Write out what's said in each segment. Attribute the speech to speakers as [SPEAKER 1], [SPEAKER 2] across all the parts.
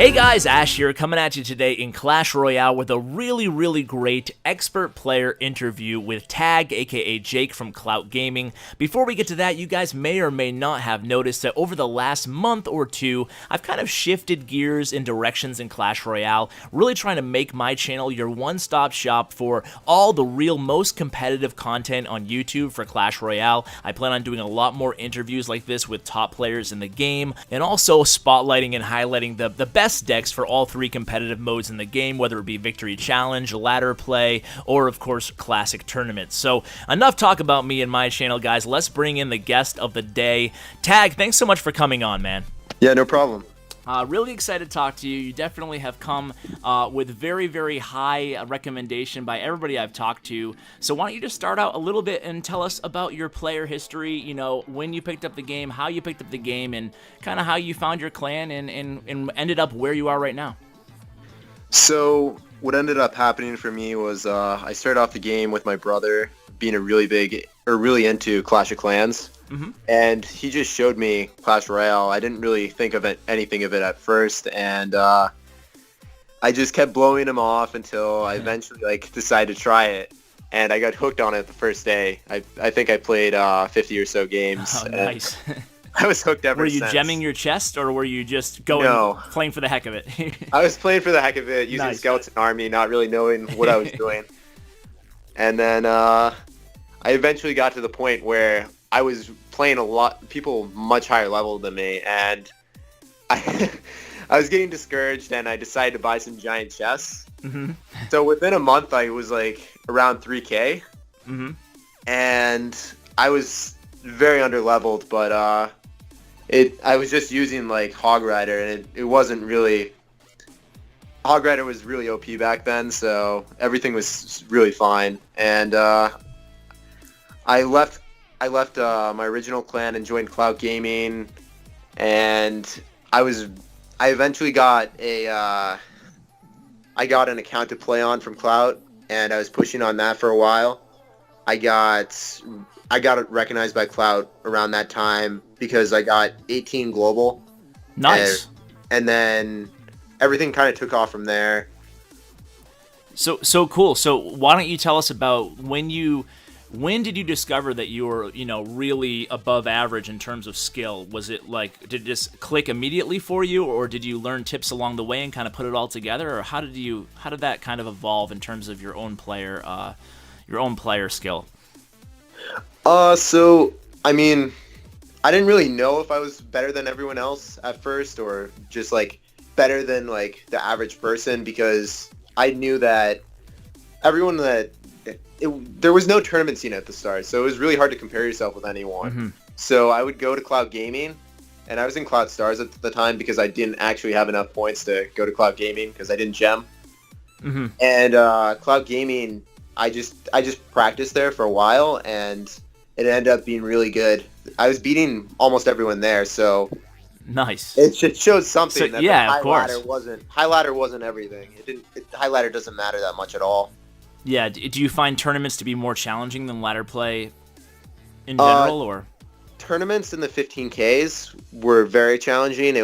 [SPEAKER 1] Hey guys, Ash here, coming at you today in Clash Royale with a really great expert player interview with Tag, aka Jake from Clout Gaming. Before we get to that, you guys may or may not have noticed that over the last month or two, I've kind of shifted gears in directions in Clash Royale, really trying to make my channel your one-stop shop for all the real most competitive content on YouTube for Clash Royale. I plan on doing a lot more interviews like this with top players in the game, and also spotlighting and highlighting the best decks for all three competitive modes in the game, whether it be Victory Challenge, Ladder Play, or of course Classic Tournaments. So enough talk about me and my channel, guys. Let's bring in the guest of the day. Tag, thanks so much for coming on, man.
[SPEAKER 2] Yeah, no problem.
[SPEAKER 1] Really excited to talk to you. You definitely have come with very high recommendation by everybody I've talked to. So why don't you just start out a little bit and tell us about your player history, you know, when you picked up the game, how you picked up the game, and kind of how you found your clan and ended up where you are right now.
[SPEAKER 2] So what ended up happening for me was I started off the game with my brother being really into Clash of Clans. Mm-hmm. And he just showed me Clash Royale. I didn't really think of anything of it at first, and I just kept blowing him off until I eventually decided to try it, and I got hooked on it the first day. I think I played 50 or so games.
[SPEAKER 1] Oh, nice.
[SPEAKER 2] I was hooked ever since.
[SPEAKER 1] Were you gemming your chest, or were you just going playing for the heck of it?
[SPEAKER 2] I was playing for the heck of it, using
[SPEAKER 1] Nice.
[SPEAKER 2] Scouts and Army, not really knowing what I was doing. And then I eventually got to the point where I was playing a lot people much higher level than me, and I was getting discouraged, and I decided to buy some giant chests. Mm-hmm. So within a month, I was around 3K, mm-hmm. and I was very underleveled, but I was just using Hog Rider, and it wasn't really. Hog Rider was really OP back then, so everything was really fine, and I left my original clan and joined Clout Gaming, and I eventually got an account to play on from Clout, and I was pushing on that for a while. I got recognized by Clout around that time because I got 18 global.
[SPEAKER 1] Nice.
[SPEAKER 2] And then everything kind of took off from there.
[SPEAKER 1] So cool. So why don't you tell us about when did you discover that you were, really above average in terms of skill? Was it did it just click immediately for you, or did you learn tips along the way and kind of put it all together, or how did that kind of evolve in terms of your own player skill?
[SPEAKER 2] So I mean, I didn't really know if I was better than everyone else at first, or just better than the average person, because I knew that everyone that there was no tournament scene at the start, so it was really hard to compare yourself with anyone. Mm-hmm. So I would go to Clout Gaming, and I was in Clout Stars at the time because I didn't actually have enough points to go to Clout Gaming because I didn't gem. Mm-hmm. And Clout Gaming, I just practiced there for a while, and it ended up being really good. I was beating almost everyone there, so
[SPEAKER 1] nice.
[SPEAKER 2] It shows something that
[SPEAKER 1] yeah,
[SPEAKER 2] high ladder wasn't everything. High ladder doesn't matter that much at all.
[SPEAKER 1] Yeah, do you find tournaments to be more challenging than ladder play in general, or?
[SPEAKER 2] Tournaments in the 15Ks were very challenging.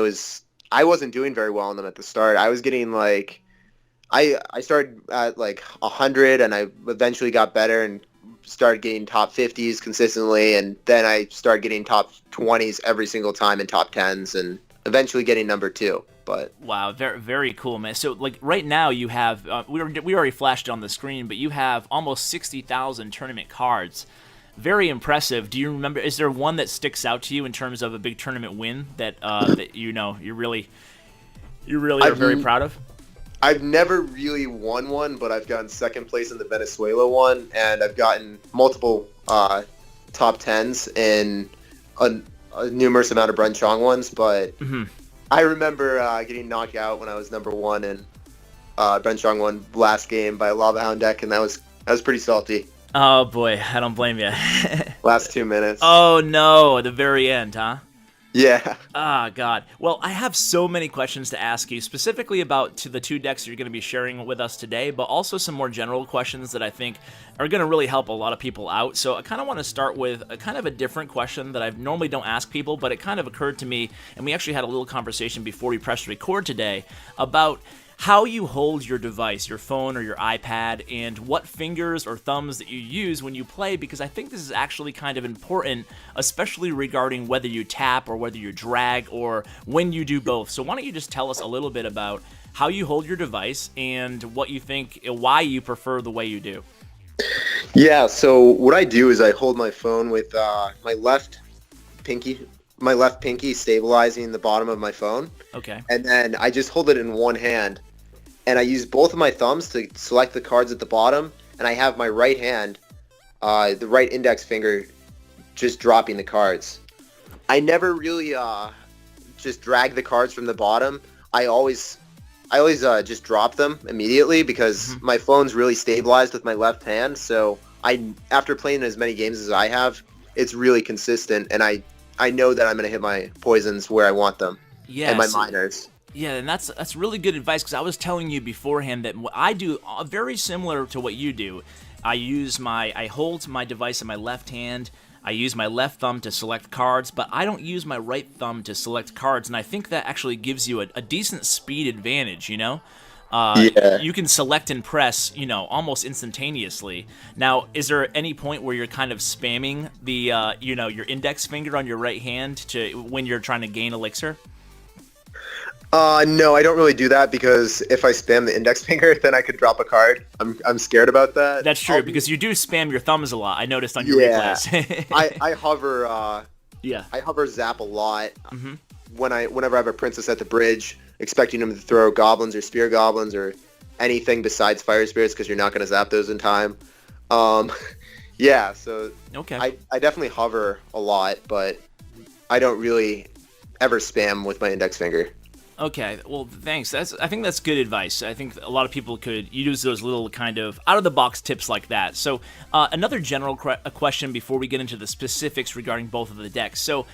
[SPEAKER 2] I wasn't doing very well in them at the start. I was getting I started at 100, and I eventually got better and started getting top 50s consistently, and then I started getting top 20s every single time and top 10s, and eventually getting number 2. But
[SPEAKER 1] wow, very cool, man. So right now you have we already flashed it on the screen, but you have almost 60,000 tournament cards. Very impressive. Do you remember? Is there one that sticks out to you in terms of a big tournament win that that you really are very proud of?
[SPEAKER 2] I've never really won one, but I've gotten second place in the Venezuela one, and I've gotten multiple top 10s in a numerous amount of Brunchong ones, but. Mm-hmm. I remember getting knocked out when I was number 1 in Brunchong 1 last game by a Lava Hound deck, and that was pretty salty.
[SPEAKER 1] Oh boy, I don't blame you.
[SPEAKER 2] Last 2 minutes.
[SPEAKER 1] Oh no, at the very end, huh?
[SPEAKER 2] Yeah.
[SPEAKER 1] Ah, God. Well, I have so many questions to ask you, specifically about the two decks you're going to be sharing with us today, but also some more general questions that I think are going to really help a lot of people out. So I kind of want to start with a kind of a different question that I normally don't ask people, but it kind of occurred to me, and we actually had a little conversation before we pressed record today about how you hold your device, your phone or your iPad, and what fingers or thumbs that you use when you play, because I think this is actually kind of important, especially regarding whether you tap or whether you drag or when you do both. So why don't you just tell us a little bit about how you hold your device and what you think, why you prefer the way you do.
[SPEAKER 2] Yeah, so what I do is I hold my phone with my left pinky stabilizing the bottom of my phone.
[SPEAKER 1] Okay.
[SPEAKER 2] And then I just hold it in one hand. And I use both of my thumbs to select the cards at the bottom. And I have my right hand, the right index finger, just dropping the cards. I never really just drag the cards from the bottom. I always just drop them immediately because my phone's really stabilized with my left hand. So after playing as many games as I have, it's really consistent. And I know that I'm going to hit my poisons where I want them.
[SPEAKER 1] Yes.
[SPEAKER 2] And my minors.
[SPEAKER 1] Yeah, and that's really good advice, because I was telling you beforehand that what I do very similar to what you do. I hold my device in my left hand. I use my left thumb to select cards, but I don't use my right thumb to select cards, and I think that actually gives you a decent speed advantage, you know?
[SPEAKER 2] Yeah.
[SPEAKER 1] You can select and press, almost instantaneously. Now, is there any point where you're kind of spamming the, your index finger on your right hand when you're trying to gain elixir?
[SPEAKER 2] No, I don't really do that, because if I spam the index finger, then I could drop a card. I'm scared about that.
[SPEAKER 1] That's true, because you do spam your thumbs a lot. I noticed on your replays.
[SPEAKER 2] I hover. I hover zap a lot. Whenever I have a princess at the bridge, expecting them to throw goblins or spear goblins or anything besides fire spirits, because you're not going to zap those in time. Yeah, so
[SPEAKER 1] okay.
[SPEAKER 2] I definitely hover a lot, but I don't really ever spam with my index finger.
[SPEAKER 1] Okay, well, thanks. I think that's good advice. I think a lot of people could use those little kind of out-of-the-box tips like that. So another general question before we get into the specifics regarding both of the decks. So,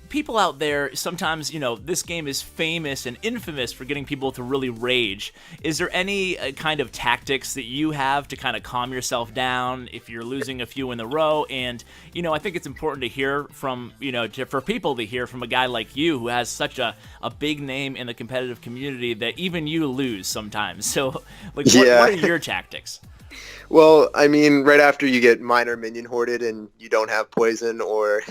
[SPEAKER 1] people out there, sometimes, this game is famous and infamous for getting people to really rage. Is there any kind of tactics that you have to kind of calm yourself down if you're losing a few in a row? And, I think it's important to hear from, for people to hear from a guy like you who has such a big name in the competitive community that even you lose sometimes. So, what are your tactics?
[SPEAKER 2] Well, I mean, right after you get minor minion hoarded and you don't have poison or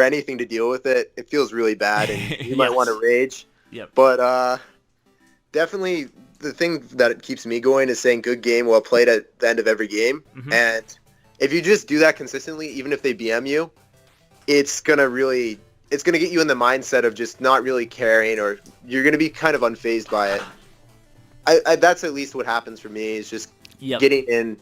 [SPEAKER 2] anything to deal with it, it feels really bad, and you might want to rage.
[SPEAKER 1] Yep.
[SPEAKER 2] But definitely the thing that keeps me going is saying good game, well played at the end of every game. And if you just do that consistently, even if they BM you, it's going to get you in the mindset of just not really caring, or you're going to be kind of unfazed by it. That's at least what happens for me, is just getting in,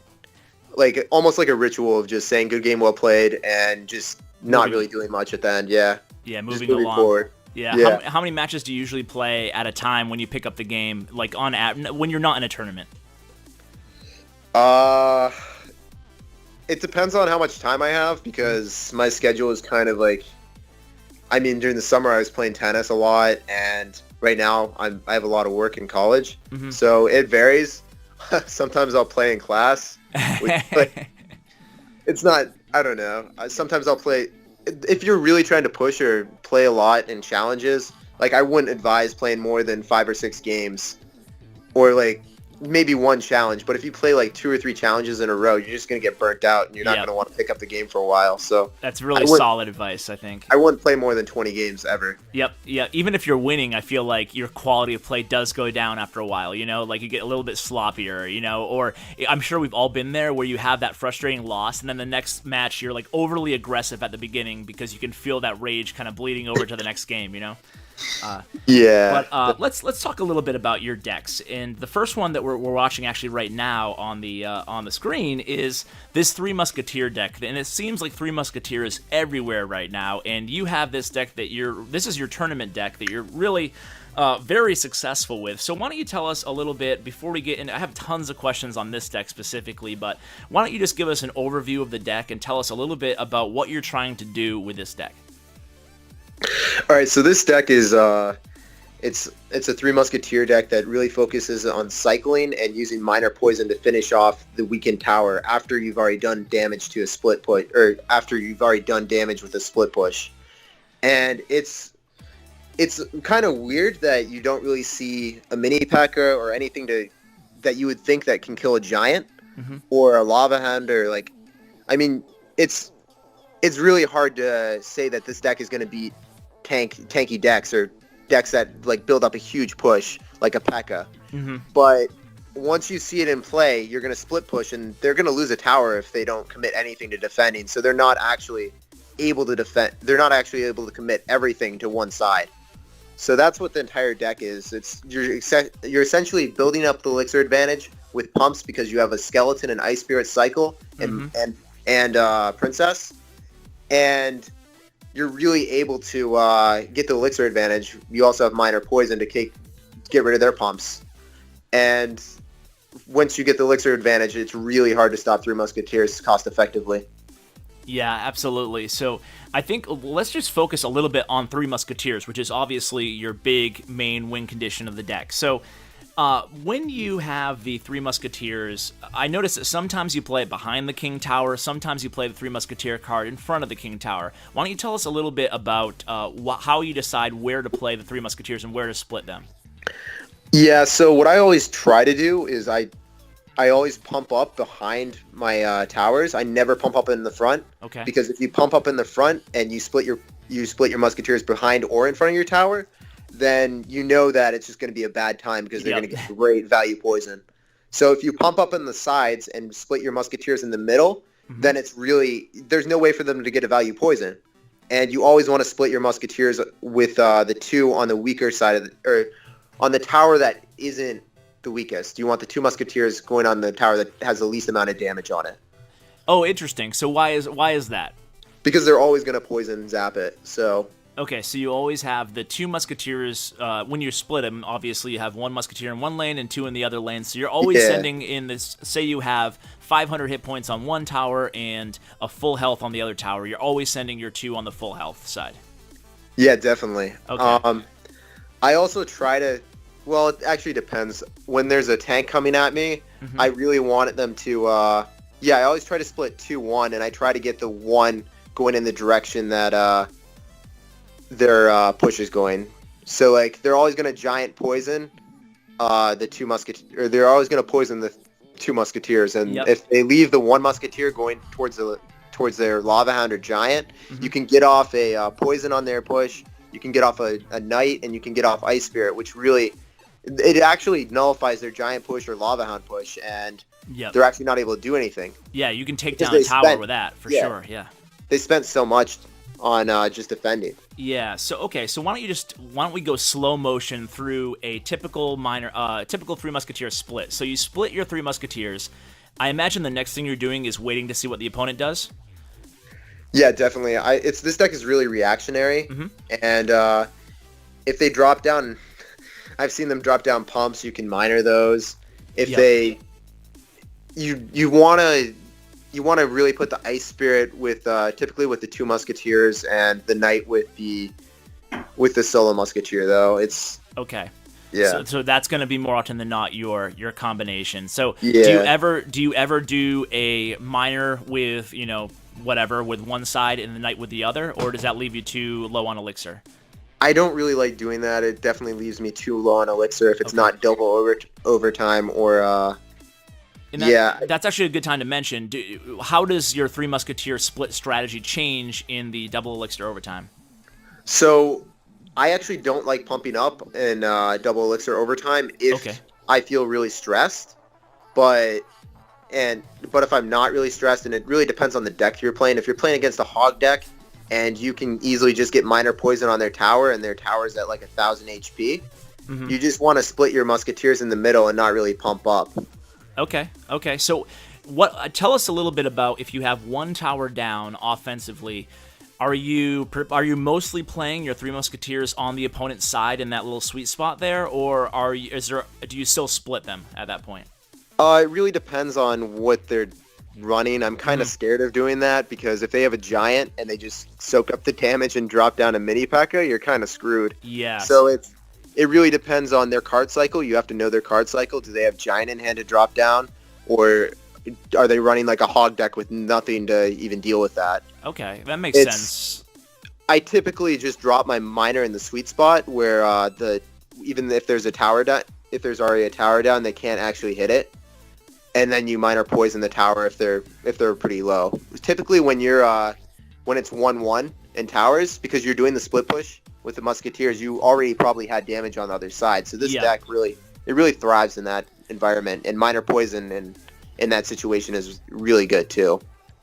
[SPEAKER 2] like almost like a ritual of just saying good game, well played, and just not really doing much at the end. Yeah,
[SPEAKER 1] moving along
[SPEAKER 2] forward.
[SPEAKER 1] Yeah. How many matches do you usually play at a time when you pick up the game, like when you're not in a tournament?
[SPEAKER 2] It depends on how much time I have, because my schedule is kind of like, I mean, during the summer I was playing tennis a lot, and right now I have a lot of work in college, so it varies. Sometimes I'll play in class. It's not, I don't know. Sometimes I'll play, if you're really trying to push or play a lot in challenges, like I wouldn't advise playing more than 5 or 6 games, or like maybe one challenge. But if you play like 2 or 3 challenges in a row, you're just going to get burnt out, and you're not going to want to pick up the game for a while. So
[SPEAKER 1] that's really solid advice, I think.
[SPEAKER 2] I wouldn't play more than 20 games ever.
[SPEAKER 1] Yep. Yeah. Even if you're winning, I feel like your quality of play does go down after a while, like you get a little bit sloppier, or I'm sure we've all been there where you have that frustrating loss, and then the next match you're like overly aggressive at the beginning because you can feel that rage kind of bleeding over to the next game, But let's talk a little bit about your decks. And the first one that we're watching actually right now on the screen is this 3 Musketeer deck. And it seems like 3 Musketeer is everywhere right now. And you have this deck this is your tournament deck that you're really very successful with. So why don't you tell us a little bit before we get in? I have tons of questions on this deck specifically, but why don't you just give us an overview of the deck and tell us a little bit about what you're trying to do with this deck?
[SPEAKER 2] All right, so this deck is it's a Three Musketeer deck that really focuses on cycling and using minor poison to finish off the weakened tower after you've already done damage to a split push, or after you've already done damage with a split push. And it's kind of weird that you don't really see a mini P.E.K.K.A. or anything that you would think that can kill a giant or a lava hound, or like, I mean, it's really hard to say that this deck is going to beat tanky decks or decks that like build up a huge push like a P.E.K.K.A. But once you see it in play, you're going to split push, and they're going to lose a tower if they don't commit anything to defending. So they're not actually able to defend. They're not actually able to commit everything to one side. So that's what the entire deck is. You're essentially building up the elixir advantage with pumps because you have a skeleton and ice spirit cycle and princess, and you're really able to get the elixir advantage. You also have minor poison to get rid of their pumps, and once you get the elixir advantage, it's really hard to stop Three Musketeers cost effectively.
[SPEAKER 1] Yeah, absolutely. So I think let's just focus a little bit on Three Musketeers, which is obviously your big main win condition of the deck. So when you have the Three Musketeers, I notice that sometimes you play it behind the King Tower, sometimes you play the Three Musketeer card in front of the King Tower. Why don't you tell us a little bit about how you decide where to play the Three Musketeers and where to split them?
[SPEAKER 2] Yeah, so what I always try to do is I always pump up behind my towers. I never pump up in the front.
[SPEAKER 1] Okay.
[SPEAKER 2] Because if you pump up in the front and you split your Musketeers behind or in front of your tower, then you know that it's just going to be a bad time because they're going to get great value poison. So if you pump up in the sides and split your Musketeers in the middle, then there's no way for them to get a value poison. And you always want to split your Musketeers with the two on the weaker side or on the tower that isn't the weakest. You want the two Musketeers going on the tower that has the least amount of damage on it.
[SPEAKER 1] Oh, interesting. So why is that?
[SPEAKER 2] Because they're always going to poison zap it. So
[SPEAKER 1] okay, so you always have the two Musketeers. When you split them, obviously you have one Musketeer in one lane and two in the other lane. So you're always sending in this. Say you have 500 hit points on one tower and a full health on the other tower. You're always sending your two on the full health side.
[SPEAKER 2] Yeah, definitely.
[SPEAKER 1] Okay.
[SPEAKER 2] I also try to. Well, it actually depends. When there's a tank coming at me, I really wanted them to. I always try to split 2-1, and I try to get the one going in the direction that their push is going. So like they're always going to giant poison the two Musketeers, or they're always going to poison the two Musketeers, and if they leave the one Musketeer going towards their Lava Hound or Giant, you can get off a poison on their push. You can get off a Knight, and you can get off Ice Spirit, which really it actually nullifies their Giant push or Lava Hound push, and they're actually not able to do anything.
[SPEAKER 1] Yeah, you can take down a tower with that for sure. Yeah,
[SPEAKER 2] they spent so much on just defending.
[SPEAKER 1] Yeah. So okay. So why don't we go slow motion through a typical Three Musketeer split? So you split your Three Musketeers. I imagine the next thing you're doing is waiting to see what the opponent does.
[SPEAKER 2] Yeah, definitely. This deck is really reactionary, and if they drop down, I've seen them drop down pumps. You can minor those. If you want to really put the Ice Spirit with typically with the two Musketeers and the Knight with the solo Musketeer though. It's
[SPEAKER 1] okay.
[SPEAKER 2] Yeah.
[SPEAKER 1] So that's going to be more often than not your combination. So do you ever do a minor with whatever with one side and the Knight with the other, or does that leave you too low on elixir?
[SPEAKER 2] I don't really like doing that. It definitely leaves me too low on elixir if it's not double overtime or
[SPEAKER 1] that's actually a good time to mention. How does your Three Musketeer split strategy change in the double elixir overtime?
[SPEAKER 2] So I actually don't like pumping up in double elixir overtime if I feel really stressed. But if I'm not really stressed, and it really depends on the deck you're playing. If you're playing against a hog deck and you can easily just get minor poison on their tower and their tower's at like 1,000 HP, you just want to split your Musketeers in the middle and not really pump up.
[SPEAKER 1] Okay. So tell us a little bit about if you have one tower down offensively, are you mostly playing your Three Musketeers on the opponent's side in that little sweet spot there, or do you still split them at that point?
[SPEAKER 2] It really depends on what they're running. I'm kind of scared of doing that because if they have a giant and they just soak up the damage and drop down a mini P.E.K.K.A, you're kind of screwed.
[SPEAKER 1] Yeah.
[SPEAKER 2] So it really depends on their card cycle. You have to know their card cycle. Do they have giant in hand to drop down, or are they running like a hog deck with nothing to even deal with that?
[SPEAKER 1] Okay, that makes sense.
[SPEAKER 2] I typically just drop my miner in the sweet spot where even if there's already a tower down, they can't actually hit it. And then you miner poison the tower if they're pretty low. Typically when it's 1-1 in towers, because you're doing the split push with the Musketeers, you already probably had damage on the other side. So this deck really thrives in that environment, and miner poison in that situation is really good too.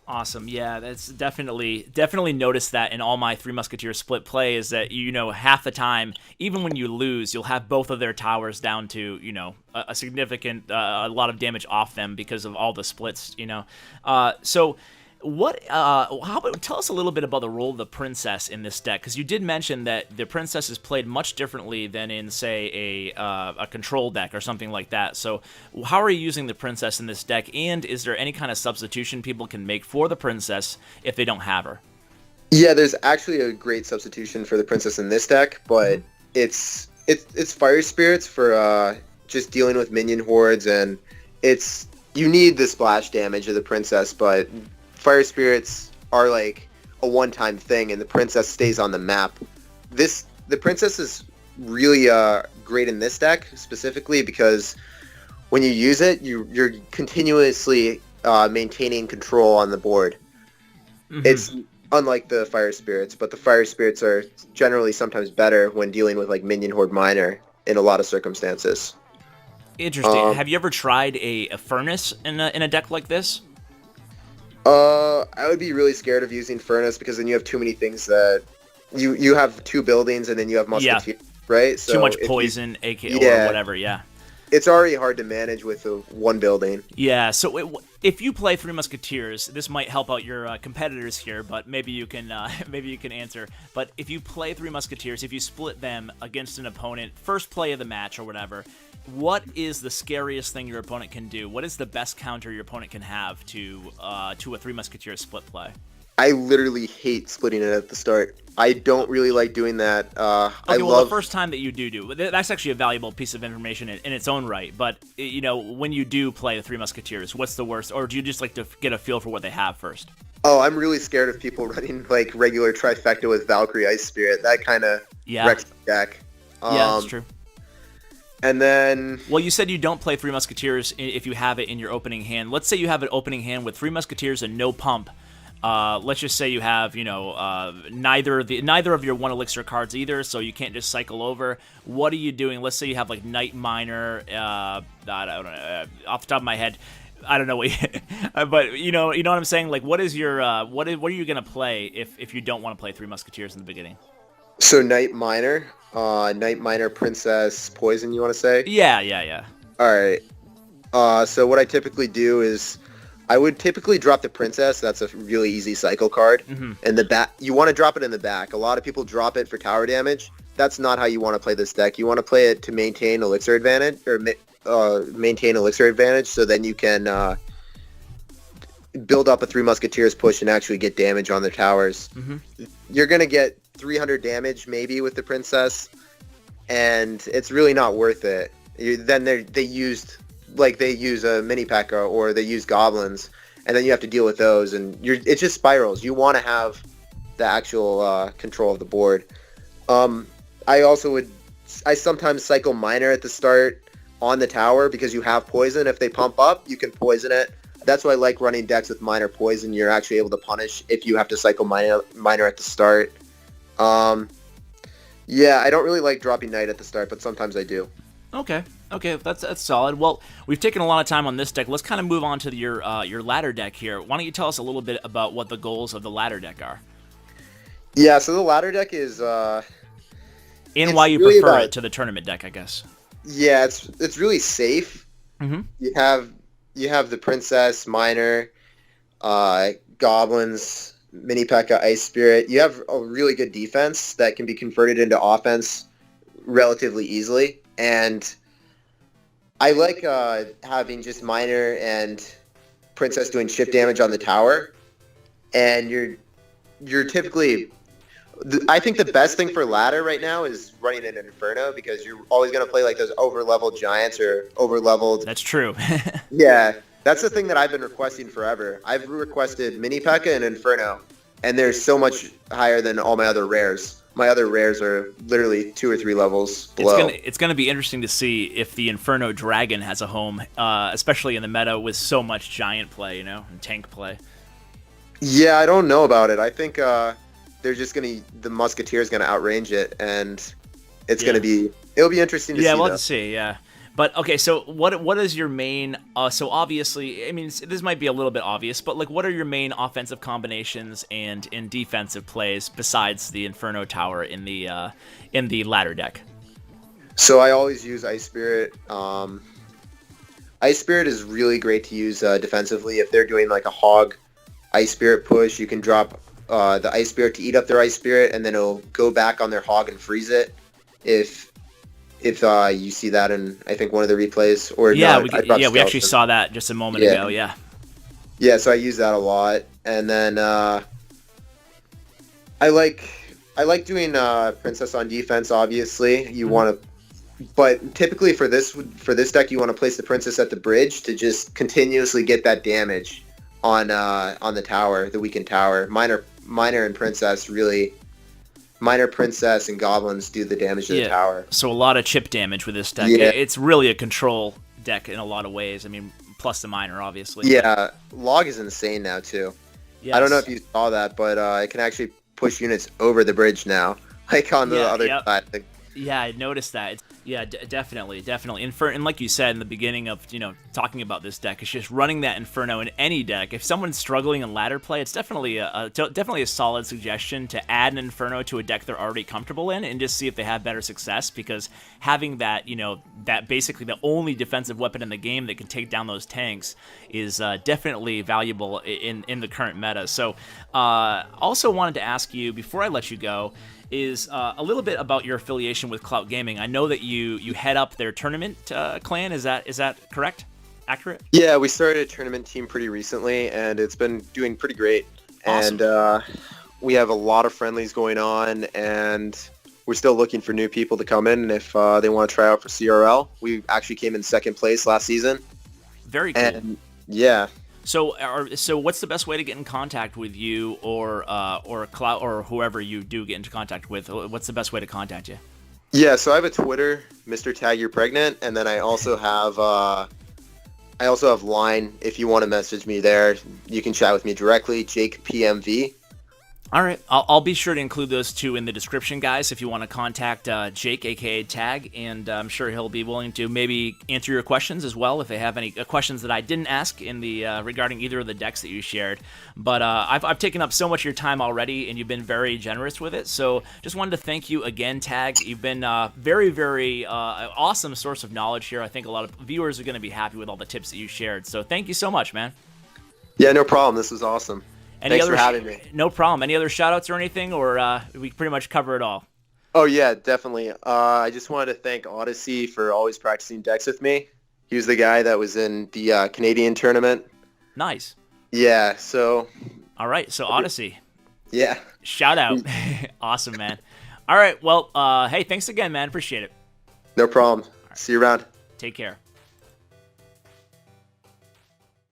[SPEAKER 1] Awesome. Yeah, that's definitely noticed that in all my Three Musketeers split play is that, half the time, even when you lose, you'll have both of their towers down to, a significant, a lot of damage off them because of all the splits, So how about tell us a little bit about the role of the princess in this deck, because you did mention that the princess is played much differently than in, say, a control deck or something like that. So how are you using the princess in this deck, and is there any kind of substitution people can make for the princess if they don't have her?
[SPEAKER 2] Yeah, there's actually a great substitution for the princess in this deck, but it's fire spirits for just dealing with minion hordes, and you need the splash damage of the princess, but fire spirits are like a one-time thing, and the princess stays on the map. The princess is really great in this deck specifically because when you use it, you're continuously maintaining control on the board. It's unlike the fire spirits, but the fire spirits are generally sometimes better when dealing with like minion horde miner in a lot of circumstances.
[SPEAKER 1] Interesting. Have you ever tried a furnace in a deck like this?
[SPEAKER 2] I would be really scared of using Furnace because then you have too many things that you have two buildings and then you have Musketeer, right? So
[SPEAKER 1] too much poison, or whatever, yeah.
[SPEAKER 2] It's already hard to manage with one building.
[SPEAKER 1] Yeah, so if you play Three Musketeers, this might help out your competitors here, but maybe you can answer. But if you play Three Musketeers, if you split them against an opponent, first play of the match or whatever, what is the scariest thing your opponent can do? What is the best counter your opponent can have to a Three Musketeers split play?
[SPEAKER 2] I literally hate splitting it at the start. I don't really like doing that.
[SPEAKER 1] The first time that you do, that's actually a valuable piece of information in its own right. But, when you do play the Three Musketeers, what's the worst? Or do you just like to get a feel for what they have first?
[SPEAKER 2] Oh, I'm really scared of people running like regular trifecta with Valkyrie Ice Spirit. That kind of wrecks the deck.
[SPEAKER 1] Yeah, that's true.
[SPEAKER 2] And then...
[SPEAKER 1] Well, you said you don't play Three Musketeers if you have it in your opening hand. Let's say you have an opening hand with Three Musketeers and no pump. Let's just say you have, neither of your one elixir cards either, so you can't just cycle over. What are you doing? Let's say you have like Night Miner. I don't know, off the top of my head, I don't know what, but you know what I'm saying. Like, what is your what are you gonna play if you don't want to play Three Musketeers in the beginning?
[SPEAKER 2] So Night Miner, Princess, Poison. You want to say?
[SPEAKER 1] Yeah.
[SPEAKER 2] All right. So what I typically do is, I would typically drop the Princess. That's a really easy cycle card. And the back, you want to drop it in the back. A lot of people drop it for tower damage. That's not how you want to play this deck. You want to play it to maintain elixir advantage, or maintain elixir advantage, so then you can build up a Three Musketeers push and actually get damage on their towers. You're gonna get 300 damage maybe with the Princess, and it's really not worth it. Then they use a mini P.E.K.K.A or they use goblins, and then you have to deal with those, and it just spirals. You want to have the actual control of the board. I sometimes cycle Miner at the start on the tower because you have poison. If they pump up, you can poison it. That's why I like running decks with Miner poison. You're actually able to punish if you have to cycle Miner at the start. Yeah, I don't really like dropping Knight at the start, but sometimes I do.
[SPEAKER 1] Okay, that's solid. Well, we've taken a lot of time on this deck. Let's kind of move on to your ladder deck here. Why don't you tell us a little bit about what the goals of the ladder deck are?
[SPEAKER 2] Yeah, so the ladder deck is
[SPEAKER 1] and why you really prefer it to the tournament deck, I guess.
[SPEAKER 2] Yeah, it's really safe. You have the Princess, Miner, Goblins, Mini P.E.K.K.A, Ice Spirit. You have a really good defense that can be converted into offense relatively easily. And I like having just Miner and Princess doing chip damage on the tower, and you're typically. I think the best thing for ladder right now is running an Inferno, because you're always going to play like those over-leveled giants or over-leveled.
[SPEAKER 1] That's true.
[SPEAKER 2] Yeah, that's the thing that I've been requesting forever. I've requested Mini P.E.K.K.A and Inferno, and they're so much higher than all my other rares. My other rares are literally 2 or 3 levels below.
[SPEAKER 1] It's gonna be interesting to see if the Inferno Dragon has a home, especially in the meta with so much giant play, and tank play.
[SPEAKER 2] Yeah, I don't know about it. I think they're just the Musketeer is gonna outrange it, and it'll be interesting to see.
[SPEAKER 1] Yeah, we'll have to see. Yeah. But okay, so what is your main? So obviously, I mean, this might be a little bit obvious, but like, what are your main offensive combinations and in defensive plays besides the Inferno Tower in the ladder deck?
[SPEAKER 2] So I always use Ice Spirit. Ice Spirit is really great to use defensively. If they're doing like a hog Ice Spirit push, you can drop the Ice Spirit to eat up their Ice Spirit, and then it'll go back on their hog and freeze it. If you see that in, I think, one of the replays, or
[SPEAKER 1] yeah,
[SPEAKER 2] no,
[SPEAKER 1] we actually saw that just a moment ago.
[SPEAKER 2] Yeah, so I use that a lot, and then I like doing Princess on defense. Obviously, you want to, but typically for this deck, you want to place the Princess at the bridge to just continuously get that damage on the tower, the weakened tower. Minor and Princess really. Minor Princess and Goblins do the damage to the tower.
[SPEAKER 1] So a lot of chip damage with this deck.
[SPEAKER 2] Yeah.
[SPEAKER 1] It's really a control deck in a lot of ways. I mean, plus the minor, obviously.
[SPEAKER 2] Yeah, Log is insane now, too. Yes. I don't know if you saw that, but it can actually push units over the bridge now, like on the other side.
[SPEAKER 1] Yeah, I noticed that. Definitely. And like you said in the beginning of talking about this deck, it's just running that Inferno in any deck. If someone's struggling in ladder play, it's definitely a solid suggestion to add an Inferno to a deck they're already comfortable in and just see if they have better success. Because having that that basically the only defensive weapon in the game that can take down those tanks is definitely valuable in the current meta. So also wanted to ask you before I let you go is a little bit about your affiliation with Clout Gaming. I know that you head up their tournament clan. Is that correct? Accurate?
[SPEAKER 2] Yeah, we started a tournament team pretty recently, and it's been doing pretty great. Awesome. And we have a lot of friendlies going on, and we're still looking for new people to come in if they want to try out for CRL. We actually came in second place last season.
[SPEAKER 1] Very cool.
[SPEAKER 2] And yeah.
[SPEAKER 1] So what's the best way to get in contact with you or Clout or whoever you do get into contact with? What's the best way to contact you?
[SPEAKER 2] Yeah, so I have a Twitter, Mr. Tag You're Pregnant, and then I also have Line. If you want to message me there, you can chat with me directly, Jake PMV.
[SPEAKER 1] All right, I'll be sure to include those two in the description, guys, if you want to contact Jake, aka Tag, and I'm sure he'll be willing to maybe answer your questions as well if they have any questions that I didn't ask in the regarding either of the decks that you shared. But I've taken up so much of your time already, and you've been very generous with it. So just wanted to thank you again, Tag. You've been very, very awesome source of knowledge here. I think a lot of viewers are going to be happy with all the tips that you shared. So thank you so much, man.
[SPEAKER 2] Yeah, no problem. This was awesome. Thanks for having me.
[SPEAKER 1] No problem. Any other shout-outs or anything, or we pretty much cover it all?
[SPEAKER 2] Oh, yeah, definitely. I just wanted to thank Odyssey for always practicing decks with me. He was the guy that was in the Canadian tournament.
[SPEAKER 1] Nice.
[SPEAKER 2] Yeah, so...
[SPEAKER 1] All right, so Odyssey.
[SPEAKER 2] Yeah.
[SPEAKER 1] Shout out. Awesome, man. All right, well, hey, thanks again, man. Appreciate it.
[SPEAKER 2] No problem. Right. See you around.
[SPEAKER 1] Take care.